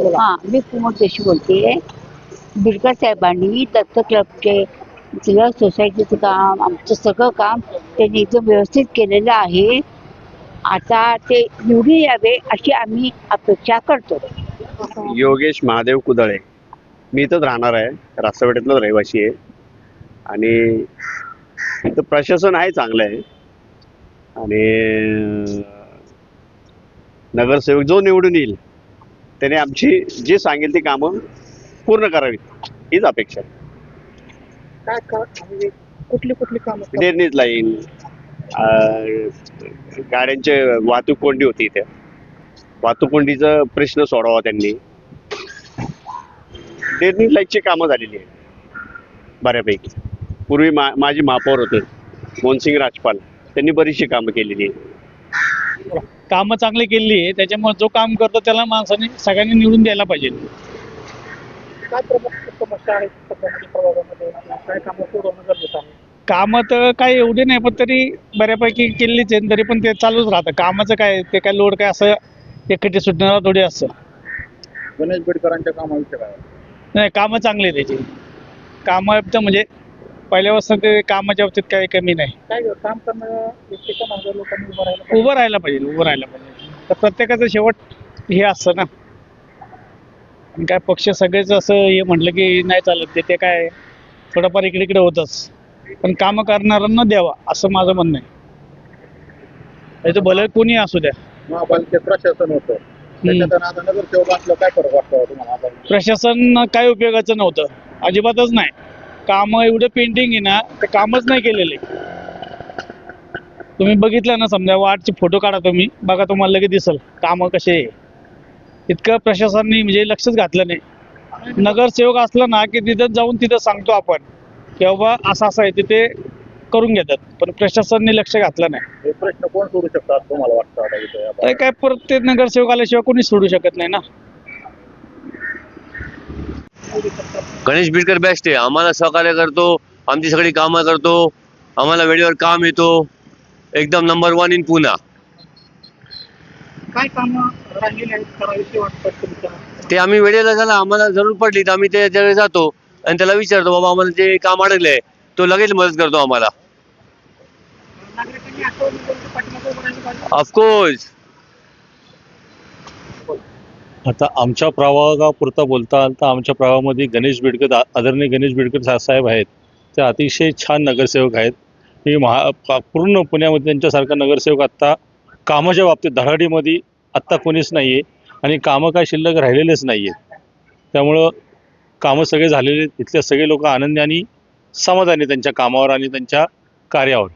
हा, मी कुमार जोशी बोलते. बिडकर साहेबांनी दत्त क्लबचे जिल्हा सोसायटीचं काम, आमचं सगळं काम त्यांनी एकदम व्यवस्थित केलेलं आहे. आता ते निवडून यावे अशी आम्ही अपेक्षा करतो. योगेश महादेव कुदळे. मी इथंच राहणार आहे, रास्तापेठेतलाच रहिवासी आहे. आणि इथं प्रशासन आहे, चांगलं आहे. आणि नगरसेवक जो निवडून येईल त्याने आमची जी सांगेल ती कामं पूर्ण करावीत, हीच अपेक्षा आहे. म्हणजे कुठली कामं ड्रेनेज लाईन, गाड्यांचे वाहतूक कोंडी होती इथे, वाहतूक कोंडीचा प्रश्न सोडावा त्यांनी. ड्रेनेज लाईनची कामं झालेली आहे बऱ्यापैकी. पूर्वी माझी महापौर होते मोहनसिंग राजपाल, त्यांनी बरीचशी कामं केलेली आहे. कामं चांगली केली आहे, त्याच्यामुळे जो काम करतो त्याला माणसाने सगळ्यांनी निवडून द्यायला पाहिजे. काय प्रमुख समस्या आहेत सध्याच्या प्रभागामध्ये? काय कामं सोडवणं गरजेचं आहे? कामं तर काही एवढे नाही, पण तरी बऱ्यापैकी केलीच आहे. तरी पण ते चालूच राहतं. कामाचं काय, ते काय लोड काय असं एकटी सुटणारा थोडी असतं. गणेश बिडकरांच्या कामाविषयी काय? नाही, कामं चांगली आहे त्याची. कामं एकदम म्हणजे पहिल्यापासून ते कामाच्या बाबतीत काही कमी नाही. काय काम करणं व्यक्तीच्या मागे लोकांनी उभं राहायला पाहिजे. तर प्रत्येकाचं शेवट हे असतं ना. आणि काय पक्ष सगळेच असं हे म्हटलं की नाही चालत, ते काय थोडंफार इकडे इकडे होतच. पण कामं करणाऱ्यांना द्यावा असं माझं म्हणणं आहे. त्याचं भलं कोणी असू द्या. महापालिकेत प्रशासन होतं, त्याच्यात आता नगरसेवक असलं काय फरक वाटतो तुम्हाला? प्रशासन काय उपयोगाचं नव्हतं, अजिबातच नाही. कामं एवढं पेंडिंग आहे ना, ते कामच नाही केलेले. तुम्ही बघितलं ना, समजा वार्डचे फोटो काढा तुम्ही, बघा तुम्हाला लगेच दिसल कामं कसे आहे. इतकं प्रशासनाने म्हणजे लक्षच घातलं नाही. नगरसेवक असला ना की तिथं जाऊन तिथं सांगतो आपण की बाबा असं असं आहे, तिथे करून घेतात. पण प्रशासनाने लक्ष घातलं नाही. हे प्रश्न कोण सोडू शकतात तुम्हाला वाटतं आता इथे? तर काय प्रत्येक नगरसेवक आल्याशिवाय कोणीच सोडू शकत नाही ना. गणेश बिडकर बेस्ट आहे. आम्हाला सहकार्य करतो, आमची सगळी कामं करतो, आम्हाला वेळेवर काम येतो. एकदम नंबर 1 इन पुणा. काय कामं राहिलेली आहेत करावीशी वाटतात तुमच्या? ते आम्ही वेळेला झाला, आम्हाला जरूर पडली तर आम्ही त्याच्याकडे जातो आणि त्याला विचारतो, बाबा आम्हाला जे काम अडकलंय, तो लगेच मदत करतो आम्हाला. नागरिकांनी आठवणी करून पाठीमागे उभं राहिलं पाहिजे. ऑफकोर्स. आता आमच्या प्रभागापुरता बोलता तर आमच्या प्रभागामध्ये आदरणीय गणेश बिडकर साहेब आहेत. ते अतिशय छान नगरसेवक आहेत. हे पूर्ण पुण्यामध्ये त्यांच्यासारखा नगरसेवक आत्ता कामाच्या बाबतीत धडाडीमध्ये आत्ता कोणीच नाही आहे. आणि कामं काय शिल्लक राहिलेलेच नाही आहेत. त्यामुळं कामं सगळे झालेले, इथले सगळे लोक आनंदी आणि समाधानी त्यांच्या कामावर आणि त्यांच्या कार्यावर.